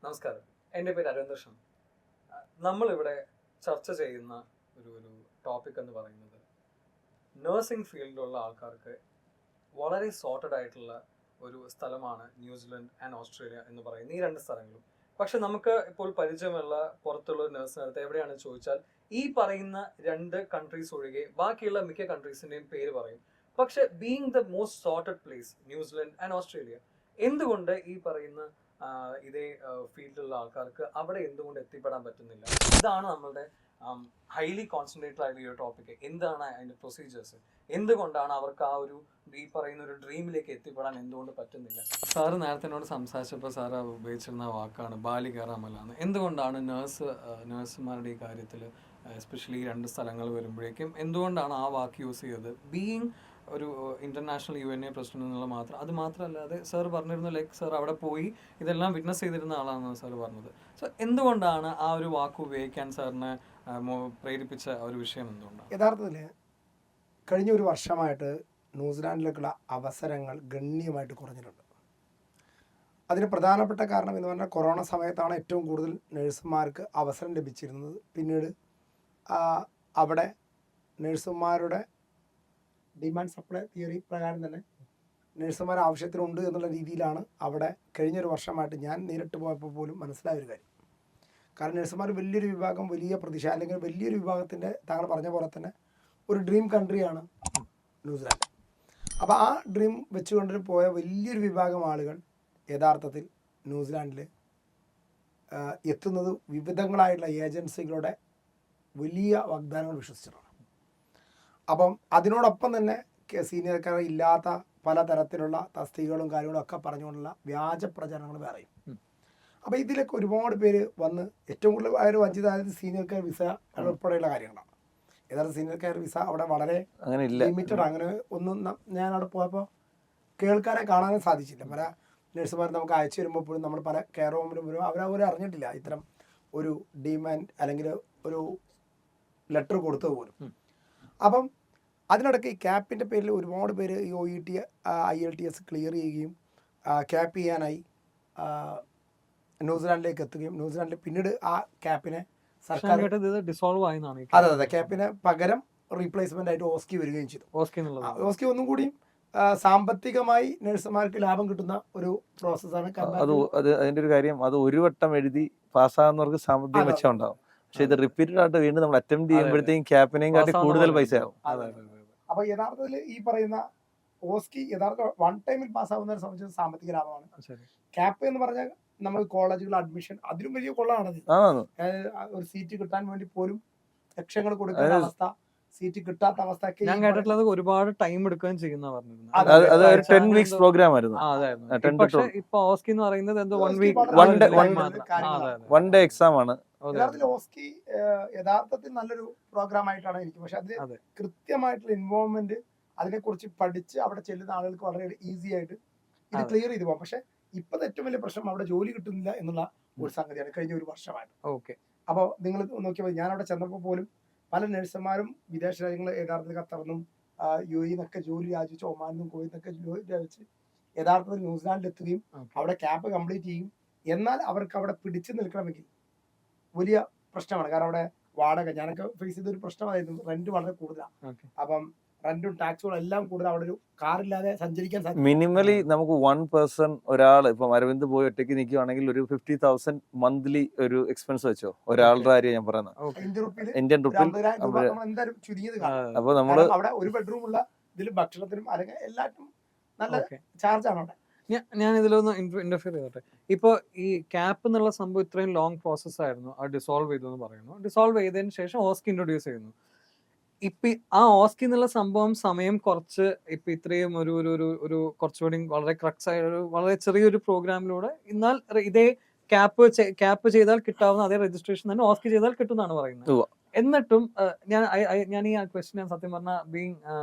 നമസ്കാരം, എൻ്റെ പേര് അരവിന്ദർഷൻ. നമ്മളിവിടെ ചർച്ച ചെയ്യുന്ന ഒരു ടോപ്പിക് എന്ന് പറയുന്നത് നഴ്സിംഗ് ഫീൽഡിലുള്ള ആൾക്കാർക്ക് വളരെ സോർട്ടഡ് ആയിട്ടുള്ള ഒരു സ്ഥലമാണ് ന്യൂസിലൻഡ് ആൻഡ് ഓസ്ട്രേലിയ എന്ന് പറയുന്ന ഈ രണ്ട് സ്ഥലങ്ങളും. പക്ഷെ നമുക്ക് ഇപ്പോൾ പരിചയമുള്ള പുറത്തുള്ള ഒരു നഴ്സിനടുത്ത് എവിടെയാണെന്ന് ചോദിച്ചാൽ ഈ പറയുന്ന രണ്ട് കൺട്രീസ് ഒഴികെ ബാക്കിയുള്ള മിക്ക കൺട്രീസിൻ്റെയും പേര് പറയും. പക്ഷെ being the most sorted place New Zealand and Australia, എന്തുകൊണ്ട് ഈ പറയുന്ന ഇതേ ഫീൽഡിലുള്ള ആൾക്കാർക്ക് അവിടെ എന്തുകൊണ്ട് എത്തിപ്പെടാൻ പറ്റുന്നില്ല? ഇതാണ് നമ്മളുടെ ഹൈലി കോൺസെൻട്രേറ്റഡ് ആയിട്ടുള്ള ഈ ഒരു ടോപ്പിക്ക്. എന്താണ് അതിൻ്റെ പ്രൊസീജിയേഴ്സ്, എന്തുകൊണ്ടാണ് അവർക്ക് ആ ഒരു ഈ പറയുന്ന ഒരു ഡ്രീമിലേക്ക് എത്തിപ്പെടാൻ എന്തുകൊണ്ട് പറ്റുന്നില്ല? സാറ് നേരത്തെ എന്നോട് സംസാരിച്ചപ്പോൾ സാറ് ഉപയോഗിച്ചിരുന്ന വാക്കാണ് ബാലികേറാമല എന്ന്. എന്തുകൊണ്ടാണ് നഴ്സുമാരുടെ ഈ കാര്യത്തിൽ എസ്പെഷ്യലി ഈ രണ്ട് സ്ഥലങ്ങൾ വരുമ്പോഴേക്കും എന്തുകൊണ്ടാണ് ആ വാക്ക് യൂസ് ചെയ്തത്? ബീയിങ് ഒരു ഇന്റർനാഷണൽ UNA പ്രസിഡന്റ് എന്നുള്ള മാത്രം, അത് മാത്രമല്ലാതെ സാർ പറഞ്ഞിരുന്നു ലൈക്ക് സാർ അവിടെ പോയി ഇതെല്ലാം വിറ്റ്നസ് ചെയ്തിരുന്ന ആളാണെന്ന് സാർ പറഞ്ഞത്. സോ എന്തുകൊണ്ടാണ് ആ ഒരു വാക്ക് ഉപയോഗിക്കാൻ സാറിനെ പ്രേരിപ്പിച്ച ഒരു വിഷയം എന്തുകൊണ്ടാണ്? യഥാർത്ഥത്തിൽ കഴിഞ്ഞ ഒരു വർഷമായിട്ട് ന്യൂസിലാൻഡിലേക്കുള്ള അവസരങ്ങൾ ഗണ്യമായിട്ട് കുറഞ്ഞിട്ടുണ്ട്. അതിന് പ്രധാനപ്പെട്ട കാരണം എന്ന് പറഞ്ഞാൽ കൊറോണ സമയത്താണ് ഏറ്റവും കൂടുതൽ നഴ്സുമാർക്ക് അവസരം ലഭിച്ചിരുന്നത്. പിന്നീട് അവിടെ നഴ്സുമാരുടെ ഡിമാൻഡ് സപ്ലൈ തിയറി പ്രകാരം തന്നെ നഴ്സുമാർ ആവശ്യത്തിനുണ്ട് എന്നുള്ള രീതിയിലാണ് അവിടെ കഴിഞ്ഞൊരു വർഷമായിട്ട് ഞാൻ നേരിട്ട് പോയപ്പോൾ പോലും മനസ്സിലായ ഒരു കാര്യം. കാരണം നഴ്സുമാർ വലിയൊരു വിഭാഗം, വലിയ പ്രതിഷേധ അല്ലെങ്കിൽ വലിയൊരു വിഭാഗത്തിൻ്റെ താങ്കൾ പറഞ്ഞ പോലെ തന്നെ ഒരു ഡ്രീം കൺട്രിയാണ് ന്യൂസിലാൻഡ്. അപ്പോൾ ആ ഡ്രീം വെച്ചുകൊണ്ട് പോയ വലിയൊരു വിഭാഗം ആളുകൾ യഥാർത്ഥത്തിൽ ന്യൂസിലാൻഡിൽ എത്തുന്നത് വിവിധങ്ങളായിട്ടുള്ള ഏജൻസികളുടെ വലിയ വാഗ്ദാനങ്ങൾ വിശ്വസിച്ചിട്ടാണ്. അപ്പം അതിനോടൊപ്പം തന്നെ സീനിയർക്കാർ ഇല്ലാത്ത പലതരത്തിലുള്ള തസ്തികകളും കാര്യങ്ങളും ഒക്കെ പറഞ്ഞുകൊണ്ടുള്ള വ്യാജ പ്രചരണങ്ങൾ വേറെയും. അപ്പോൾ ഇതിലൊക്കെ ഒരുപാട് പേര് വന്ന് ഏറ്റവും കൂടുതൽ അവർ വഞ്ചിതായത് സീനിയർ കെയർ വിസ ഉൾപ്പെടെയുള്ള കാര്യങ്ങളാണ്. യഥാർത്ഥ സീനിയർ കെയർ വിസ അവിടെ വളരെ ലിമിറ്റഡ്. അങ്ങനെ ഒന്നും ഞാൻ അവിടെ പോയപ്പോൾ കേൾക്കാനെ കാണാനും സാധിച്ചില്ല. പല നഴ്സുമാർ നമുക്ക് അയച്ചു വരുമ്പോൾ പോലും നമ്മൾ പല കെയർ ഹോമിലും വരും അവരവരെ അറിഞ്ഞിട്ടില്ല ഇത്തരം ഒരു ഡിമാൻഡ് അല്ലെങ്കിൽ ഒരു ലെറ്റർ കൊടുത്തത് പോലും. അപ്പം അതിനിടയ്ക്ക് ഈ ക്യാപ്പിൻ്റെ പേരിൽ ഒരുപാട് പേര് ഈ OET IELTS ക്ലിയർ ചെയ്യുകയും ക്യാപ്പ് ചെയ്യാനായി ന്യൂസിലാൻഡിലേക്ക് എത്തുകയും ന്യൂസിലാൻഡിൽ പിന്നീട് ആ ക്യാപ്പിനെ സർക്കാർ അതെ ക്യാപ്പിന് പകരം റീപ്ലേസ്മെന്റ് ആയിട്ട് ഓസ്കി വരികയും ചെയ്തു. ഓസ്കി ഒന്നും കൂടിയും സാമ്പത്തികമായി നഴ്സുമാർക്ക് ലാഭം കിട്ടുന്ന ഒരു പ്രോസസ്സാണ്. അതിന്റെ ഒരു കാര്യം, അത് ഒരു വട്ടം എഴുതി പാസ്സാകുന്നവർക്ക് സാമ്പത്തിക മെച്ചം ഉണ്ടാവും. പക്ഷെ ഇത് റിപ്പീറ്റഡ് ആയിട്ട് വീണ്ടും നമ്മൾ അറ്റംപ്റ്റ് ചെയ്യുമ്പോഴത്തേക്കും ക്യാപ്പിനെയും കാട്ടി കൂടുതൽ പൈസ ആവും. അപ്പൊ യഥാർത്ഥത്തിൽ ഈ പറയുന്ന ഓസ്കി യഥാർത്ഥ വൺ ടൈമിൽ പാസ്സാവുന്നവരെ സംബന്ധിച്ച് സാമ്പത്തിക ലാഭമാണ്. ക്യാപ്പ് എന്ന് പറഞ്ഞാൽ നമ്മൾ കോളേജുകൾ അഡ്മിഷൻ അതിലും വലിയ കൊള്ളാണത്. ഒരു സീറ്റ് കിട്ടാൻ വേണ്ടി പോലും ലക്ഷങ്ങൾ കൊടുക്കുന്ന അവസ്ഥ, സീറ്റ് കിട്ടാത്ത അവസ്ഥ ഞാൻ കേട്ടിട്ടുള്ളത് ഒരുപാട് ടൈം എടുക്കുകയും ചെയ്യുന്ന പറഞ്ഞിരുന്നു. അത് 10 weeks പ്രോഗ്രാം ആയിരുന്നു. ഇപ്പൊ ഓസ്കി എന്ന് പറയുന്നത് എന്തോ വൺ ഡേ എക്സാം ആണ്. യഥാർത്ഥത്തിൽ ഓസ്കി യഥാർത്ഥത്തിൽ നല്ലൊരു പ്രോഗ്രാം ആയിട്ടാണ് എനിക്ക്. പക്ഷെ അതിൽ കൃത്യമായിട്ടുള്ള ഇൻവോൾവ്മെന്റ്, അതിനെക്കുറിച്ച് പഠിച്ച് അവിടെ ചെല്ലുന്ന ആളുകൾക്ക് വളരെ ഈസി ആയിട്ട് ഇത് ക്ലിയർ ചെയ്തു പോകാം. പക്ഷെ ഇപ്പോഴത്തെ ഏറ്റവും വലിയ പ്രശ്നം അവിടെ ജോലി കിട്ടുന്നില്ല എന്നുള്ള ഒരു സംഗതിയാണ് കഴിഞ്ഞ ഒരു വർഷമായിട്ട്. അപ്പോൾ നിങ്ങൾ നോക്കിയപ്പോൾ ഞാൻ അവിടെ ചെന്നപ്പോൾ പോലും പല നഴ്സുമാരും വിദേശ രാജ്യങ്ങൾ യഥാർത്ഥത്തിൽ ഖത്തറിനും UAE നിന്നൊക്കെ ജോലി രാജിച്ച്, ഒമാനിന്നും കുവൈറ്റിനൊക്കെ ജോലി രാജിച്ച് യഥാർത്ഥത്തിൽ ന്യൂസിലാൻഡിൽ എത്തുകയും അവിടെ ക്യാപ്പ് കംപ്ലീറ്റ് ചെയ്യും. എന്നാൽ അവർക്ക് അവിടെ പിടിച്ചു നിൽക്കണമെങ്കിൽ വലിയ പ്രശ്നമാണ്. കാരണം അവിടെ വാടക, ഞാനൊക്കെ ഫേസ് ചെയ്തൊരു പ്രശ്നമായിരുന്നു. റെന്റ് വളരെ കൂടുതലാണ്. അപ്പം റെന്റും ടാക്സുകളും എല്ലാം കൂടുതൽ. അവിടെ ഒരു കാറില്ലാതെ സഞ്ചരിക്കാൻ സാധിക്കും. മിനിമലി നമുക്ക് 1 person, ഒരാൾ ഇപ്പം അരവിന്ദ് പോയി ഒറ്റയ്ക്ക് നിൽക്കുവാണെങ്കിൽ ഒരു 50,000 മന്ത്ലി ഒരു എക്സ്പെൻസ് വെച്ചോ. ഒരാളുടെ കാര്യം ഞാൻ പറയുന്നത് ഇന്ത്യൻ റുപ്പിയിൽ. എന്തായാലും ചുരുങ്ങിയത്. അപ്പൊ നമ്മള് അവിടെ ഒരു ബെഡ്റൂം ഉള്ള ഇതിലും ഭക്ഷണത്തിനും അല്ലെങ്കിൽ എല്ലാറ്റും നല്ല ചാർജ് ആണ് അവിടെ. ഞാൻ ഇതിലൊന്ന് ഇന്റർഫിയർ ചെയ്തോട്ടെ. ഇപ്പോൾ ഈ ക്യാപ്പ് എന്നുള്ള സംഭവം ഇത്രയും ലോങ് പ്രോസസ് ആയിരുന്നു. അത് ഡിസോൾവ് ചെയ്തു എന്ന് പറയുന്നു. ഡിസോൾവ് ചെയ്തതിന് ശേഷം ഓസ്കി ഇൻട്രൊഡ്യൂസ് ചെയ്യുന്നു. ഇപ്പൊ ആ ഓസ്കി എന്നുള്ള സംഭവം സമയം കുറച്ച് ഇപ്പൊ ഇത്രയും ഒരു കുറച്ചുകൂടി വളരെ ക്രക്സ് ആയ വളരെ ചെറിയൊരു പ്രോഗ്രാമിലൂടെ എന്നാൽ ഇതേ ക്യാപ്പ് ചെയ്താൽ കിട്ടാവുന്ന അതേ രജിസ്ട്രേഷൻ തന്നെ ഓസ്കി ചെയ്താൽ കിട്ടുമെന്നാണ് പറയുന്നത്. എന്നിട്ടും ഞാൻ ഈ ക്വസ്റ്റ്യൻ ഞാൻ സത്യം പറഞ്ഞ ബീങ്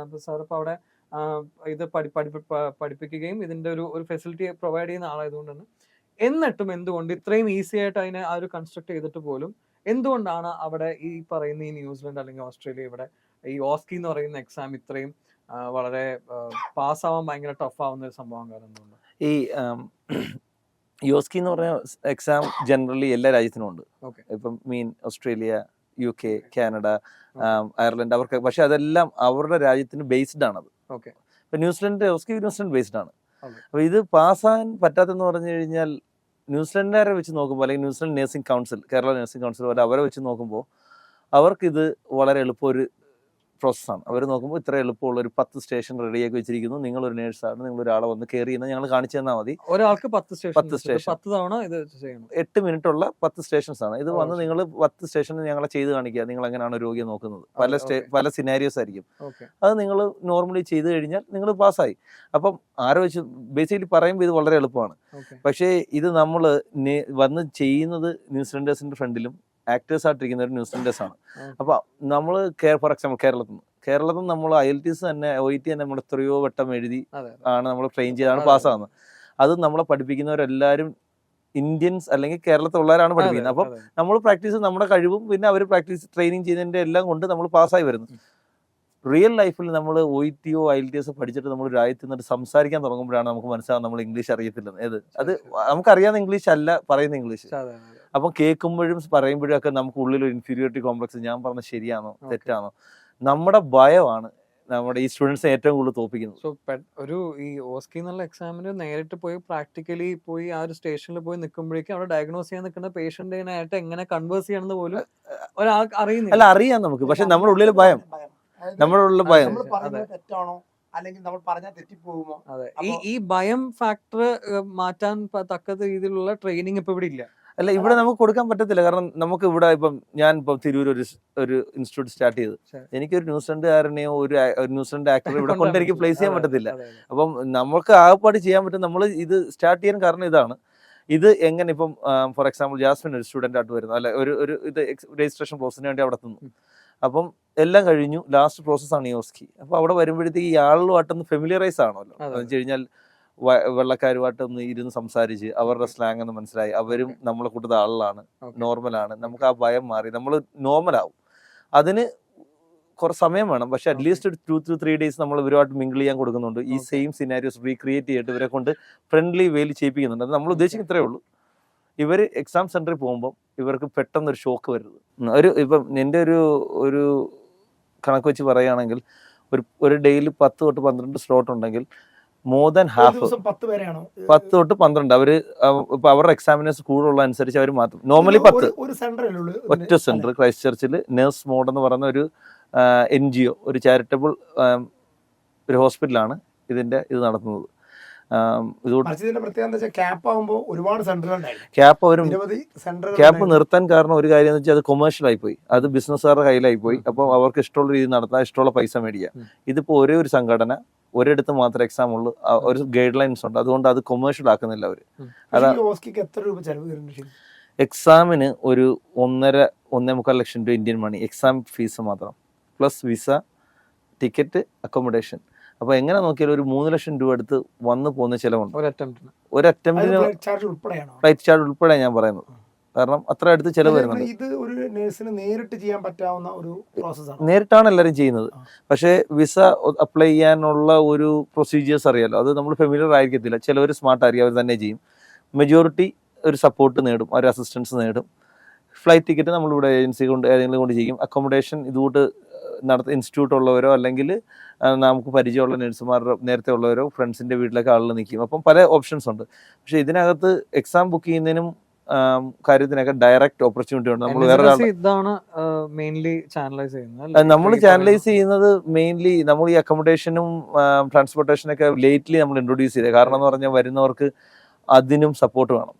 സാർ ഇപ്പൊ അവിടെ ഇത് പഠിപ്പിക്കുകയും ഇതിന്റെ ഒരു ഫെസിലിറ്റി പ്രൊവൈഡ് ചെയ്യുന്ന ആളായതുകൊണ്ട് തന്നെ, എന്നിട്ടും എന്തുകൊണ്ട് ഇത്രയും ഈസി ആയിട്ട് അതിനെ ആ ഒരു കൺസ്ട്രക്ട് ചെയ്തിട്ട് പോലും എന്തുകൊണ്ടാണ് അവിടെ ഈ പറയുന്ന ഈ ന്യൂസിലൻഡ് അല്ലെങ്കിൽ ഓസ്ട്രേലിയ ഇവിടെ ഈ ഓസ്കി എന്ന് പറയുന്ന എക്സാം ഇത്രയും വളരെ പാസ്സാവാൻ ഭയങ്കര ടഫ് ആവുന്ന ഒരു സംഭവം? കാരണം എന്തുകൊണ്ട് ഈ യോസ്കി എന്ന് പറഞ്ഞ എക്സാം ജനറലി എല്ലാ രാജ്യത്തിനും ഉണ്ട്. Okay. ഇപ്പം ഓസ്ട്രേലിയ, UK, കാനഡ, അയർലൻഡ്, അവർക്ക് പക്ഷെ അതെല്ലാം അവരുടെ രാജ്യത്തിന് ബേസ്ഡ് ആണത്. Okay. ഇപ്പൊ ന്യൂസിലൻഡ് ബേസ്ഡ് ആണ്. Okay. അപ്പൊ ഇത് പാസ്സാകാൻ പറ്റാത്തെന്ന് പറഞ്ഞു കഴിഞ്ഞാൽ ന്യൂസിലൻഡുകാരെ വെച്ച് നോക്കുമ്പോൾ, അല്ലെങ്കിൽ New Zealand nursing council, Kerala nursing council പോലെ അവരെ വെച്ച് നോക്കുമ്പോൾ അവർക്കിത് വളരെ എളുപ്പം ഒരു പ്രോസസ്സാണ്. അവർ നോക്കുമ്പോൾ ഇത്ര എളുപ്പമുള്ള ഒരു 10 സ്റ്റേഷൻ റെഡിയാക്കി വെച്ചിരിക്കുന്നു, നിങ്ങളൊരു നേഴ്സാണ്, നിങ്ങൾ ഒരാളെ വന്ന് കയറി ചെയ്യുന്നത് ഞങ്ങൾ കാണിച്ചു തന്നാൽ മതി. ഒരാൾക്ക് 10 10 സ്റ്റേഷൻ 10 തവണ ഇത് ചെയ്യണം. 8 മിനിറ്റുള്ള 10 സ്റ്റേഷൻസ് ആണ്. ഇത് വന്ന് നിങ്ങൾ 10 സ്റ്റേഷനിൽ ഞങ്ങളെ ചെയ്ത് കാണിക്കുക, നിങ്ങൾ എങ്ങനെയാണ് രോഗിയെ നോക്കുന്നത്. പല സിനാരിയോസ് ആയിരിക്കും. അത് നിങ്ങൾ നോർമലി ചെയ്ത് കഴിഞ്ഞാൽ നിങ്ങൾ പാസ്സായി. അപ്പം ആരെ വെച്ച് ബേസിക്കലി പറയുമ്പോൾ ഇത് വളരെ എളുപ്പമാണ്. പക്ഷേ ഇത് നമ്മൾ വന്ന് ചെയ്യുന്നത് ന്യൂസിലൻഡേഴ്സിന്റെ ഫ്രണ്ടിലും ആക്ടേഴ്സ് ആയിട്ടിരിക്കുന്ന ഒരു ന്യൂസിലൻഡേഴ്സ് ആണ്. അപ്പൊ നമ്മൾ ഫോർ എക്സാമ്പിൾ കേരളത്തിൽ നമ്മൾ IELTS തന്നെ OET തന്നെ നമ്മൾ എത്രയോ വട്ടം എഴുതി ആണ് നമ്മൾ ട്രെയിൻ ചെയ്താണ് പാസ്സാകുന്നത്. അത് നമ്മളെ പഠിപ്പിക്കുന്നവരെല്ലാവരും ഇന്ത്യൻസ് അല്ലെങ്കിൽ കേരളത്തിലുള്ളവരാണ് പഠിപ്പിക്കുന്നത്. അപ്പം നമ്മൾ പ്രാക്ടീസ് നമ്മുടെ കഴിവും പിന്നെ അവർ പ്രാക്ടീസ് ട്രെയിനിങ് ചെയ്യുന്നതിന്റെ എല്ലാം കൊണ്ട് നമ്മൾ പാസ്സായി വരുന്നു. റിയൽ ലൈഫിൽ നമ്മൾ OETയോ IELTS പഠിച്ചിട്ട് നമ്മൾ രാജ്യത്ത് നിന്നിട്ട് സംസാരിക്കാൻ തുടങ്ങുമ്പോഴാണ് നമുക്ക് മനസ്സിലാവും നമ്മൾ ഇംഗ്ലീഷ് അറിയത്തില്ലെന്ന്. അത് നമുക്കറിയാവുന്ന ഇംഗ്ലീഷ് അല്ല പറയുന്ന ഇംഗ്ലീഷ്. അപ്പം കേൾക്കുമ്പോഴും പറയുമ്പോഴും ഒക്കെ നമുക്ക് ഉള്ളിൽ ഒരു ഇൻഫീരിയോറിറ്റി കോംപ്ലക്സ്, ഞാൻ പറഞ്ഞത് ശരിയാണോ തെറ്റാണോ, നമ്മുടെ ഭയമാണ് നമ്മുടെ ഈ സ്റ്റുഡൻസിനെ ഏറ്റവും കൂടുതൽ തോപ്പിക്കുന്നത്. സോ ഒരു ഈ ഓസ്കി എന്നുള്ള എക്സാമിന് നേരിട്ട് പോയി പ്രാക്ടിക്കലി പോയി ആ ഒരു സ്റ്റേഷനിൽ പോയി നിൽക്കുമ്പോഴേക്കും അവിടെ ഡയഗ്നോസ് ചെയ്യാൻ നിൽക്കുന്ന പേഷ്യന്റിനായിട്ട് എങ്ങനെ കൺവേഴ്സ് ചെയ്യണമെന്ന് പോലും ഒരാൾക്ക് അറിയുന്നില്ല. അല്ല, അറിയാം നമുക്ക്, പക്ഷെ നമ്മുടെ ഉള്ളിൽ ഭയം, നമ്മുടെ ഉള്ളിൽ ഭയം. തെറ്റാണോ അല്ലെങ്കിൽ നമ്മൾ പറഞ്ഞാൽ തെറ്റിപ്പോകുമോ? അതെ, ഈ ഭയം ഫാക്ടർ മാറ്റാൻ തക്ക രീതിയിലുള്ള ട്രെയിനിങ് ഇപ്പൊ ഇവിടെ ഇല്ല. അല്ല, ഇവിടെ നമുക്ക് കൊടുക്കാൻ പറ്റത്തില്ല. കാരണം നമുക്ക് ഇവിടെ ഇപ്പം ഞാൻ ഇപ്പം തിരൂർ ഒരു ഇൻസ്റ്റിറ്റ്യൂട്ട് സ്റ്റാർട്ട് ചെയ്തു, എനിക്കൊരു ന്യൂസിലൻഡുകാരനെയോ ഒരു ന്യൂസിലൻഡ് ആക്ടറെ ഇവിടെ കൊണ്ട് എനിക്ക് പ്ലേസ് ചെയ്യാൻ പറ്റത്തില്ല. അപ്പം നമുക്ക് ആകെപ്പാട് ചെയ്യാൻ പറ്റും, നമ്മൾ ഇത് സ്റ്റാർട്ട് ചെയ്യാൻ കാരണം ഇതാണ്. ഇത് എങ്ങനെ ഇപ്പം ഫോർ എക്സാമ്പിൾ ജാസ്മിൻ ഒരു സ്റ്റുഡൻ്റ് ആയിട്ട് വരുന്നു, അല്ലെ ഒരു ഇത് രജിസ്ട്രേഷൻ പ്രോസസ്സിന് വേണ്ടി അവിടെ എത്തുന്നു. അപ്പം എല്ലാം കഴിഞ്ഞു, ലാസ്റ്റ് പ്രോസസ്സാണ് യോസ്കി. അപ്പോൾ അവിടെ വരുമ്പോഴത്തേക്ക് ഈ ആളുമായിട്ടൊന്ന് ഫെമിലിയറൈസ് ആണല്ലോ. എന്ന് വെച്ച് കഴിഞ്ഞാൽ വെള്ളക്കാരുമായിട്ടൊന്ന് ഇരുന്ന് സംസാരിച്ച് അവരുടെ സ്ലാങ് ഒന്ന് മനസ്സിലായി, അവരും നമ്മളെ കൂട്ടത്തെ ആളുകളാണ്, നോർമലാണ്, നമുക്ക് ആ ഭയം മാറി നമ്മൾ നോർമലാവും. അതിന് കുറച്ച് സമയം വേണം, പക്ഷെ അറ്റ്ലീസ്റ്റ് 2 to 3 days നമ്മൾ ഇവരുമായിട്ട് മിങ്കിൾ ചെയ്യാൻ കൊടുക്കുന്നുണ്ട്. ഈ സെയിം സിനാരിയോസ് റീക്രിയേറ്റ് ചെയ്തിട്ട് ഇവരെ കൊണ്ട് ഫ്രണ്ട്ലി വേയിൽ ചെയ്യിപ്പിക്കുന്നുണ്ട്. അത് നമ്മൾ ഉദ്ദേശിക്കുന്ന ഇത്രയേ ഉള്ളൂ. ഇവർ എക്സാം സെന്ററിൽ പോകുമ്പോൾ ഇവർക്ക് പെട്ടെന്നൊരു ഷോക്ക് വരുന്നത്. ഇപ്പം എൻ്റെ ഒരു കണക്ക് വെച്ച് പറയുകയാണെങ്കിൽ ഒരു ഡേയിൽ 10 തൊട്ട് 12 സ്ലോട്ട് ഉണ്ടെങ്കിൽ മോർ ദാൻ ഹാഫ് 10 തൊട്ട് 12 അവര് ഇപ്പൊ അവരുടെ എക്സാമിനേഴ്സ് കൂടുതലുള്ള അനുസരിച്ച് അവർ മാത്രം. നോർമലി 10 ഒറ്റ സെന്റർ ക്രൈസ്റ്റ് ചർച്ചിൽ നേഴ്സ് മോഡ് എന്ന് പറയുന്ന ഒരു NGO, ഒരു ചാരിറ്റബിൾ ഒരു ഹോസ്പിറ്റലാണ് ഇത് നടത്തുന്നത്. ക്യാപ്പ് നിർത്താൻ കാരണം ഒരു കാര്യം എന്ന് വെച്ചാൽ അത് കൊമേഴ്ഷ്യൽ ആയിപ്പോയി, അത് ബിസിനസ്സുകാരുടെ കയ്യിലായി പോയി. അപ്പോൾ അവർക്ക് ഇഷ്ടമുള്ള രീതി നടത്താൻ, ഇഷ്ടമുള്ള പൈസ മേടിക്കാം. ഇതിപ്പോ ഒരേ ഒരു സംഘടന ഒരിടത്ത് മാത്രമേ എക്സാം ഉള്ളൂ, ഒരു ഗൈഡ് ലൈൻസ് ഉണ്ട്, അതുകൊണ്ട് അത് കൊമേഴ്ഷ്യൽ ആക്കുന്നില്ല അവര്. എക്സാമിന് ഒരു 1.5-1.25 ലക്ഷം രൂപ ഇന്ത്യൻ മണി എക്സാം ഫീസ് മാത്രം, പ്ലസ് വിസ, ടിക്കറ്റ്, അക്കോമഡേഷൻ. അപ്പൊ എങ്ങനെ നോക്കിയാലും ഒരു 3 ലക്ഷം രൂപ അടുത്ത് വന്നു പോകുന്ന ചിലവുണ്ട് ഒരു അറ്റംപ്റ്റിന്. ഫ്ലൈറ്റ് ചാർജ് ഉൾപ്പെടെ ഞാൻ പറയുന്നത്, കാരണം അത്ര അടുത്ത് ചിലവ് വരുന്നുണ്ട്. ഇത് ഒരു നേഴ്സിന് നേരിട്ട് ചെയ്യാൻ പറ്റാവുന്ന ഒരു പ്രോസസ്സാണ്. നേരിട്ടാണ് എല്ലാവരും ചെയ്യുന്നത്. പക്ഷേ വിസ അപ്ലൈ ചെയ്യാനുള്ള ഒരു പ്രൊസീജിയേഴ്സ് അറിയാലോ, അത് നമ്മൾ ഫെമിലിയർ ആയിരിക്കത്തില്ല. ചിലവർ സ്മാർട്ട് ആയിരിക്കും, അവർ തന്നെ ചെയ്യും. മെജോറിറ്റി ഒരു സപ്പോർട്ട് നേടും, ഒരു അസിസ്റ്റൻസ് നേടും. ഫ്ലൈറ്റ് ടിക്കറ്റ് നമ്മളിവിടെ ഏജൻസി കൊണ്ട് ഏതെങ്കിലും കൊണ്ട് ചെയ്യും. അക്കോമഡേഷൻ ഇതുകൊണ്ട് ഇൻസ്റ്റിറ്റ്യൂട്ട് ഉള്ളവരോ അല്ലെങ്കിൽ നമുക്ക് പരിചയമുള്ള നഴ്സുമാരുടെ നേരത്തെ ഉള്ളവരോ ഫ്രണ്ട്സിന്റെ വീട്ടിലൊക്കെ ആളുകൾ നിൽക്കും. അപ്പം പല ഓപ്ഷൻസ് ഉണ്ട്. പക്ഷെ ഇതിനകത്ത് എക്സാം ബുക്ക് ചെയ്യുന്നതിനും കാര്യത്തിനൊക്കെ ഡയറക്റ്റ് ഓപ്പർച്യൂണിറ്റി ഉണ്ട്. നമ്മൾ വേറെ നമ്മൾ ചാനലൈസ് ചെയ്യുന്നത് മെയിൻലി നമ്മൾ ഈ അക്കോമഡേഷനും ട്രാൻസ്പോർട്ടേഷനൊക്കെ ലേറ്റ്ലി നമ്മൾ ഇൻട്രൊഡ്യൂസ് ചെയ്തത്. കാരണം എന്ന് പറഞ്ഞാൽ വരുന്നവർക്ക് അതിനും സപ്പോർട്ട് വേണം.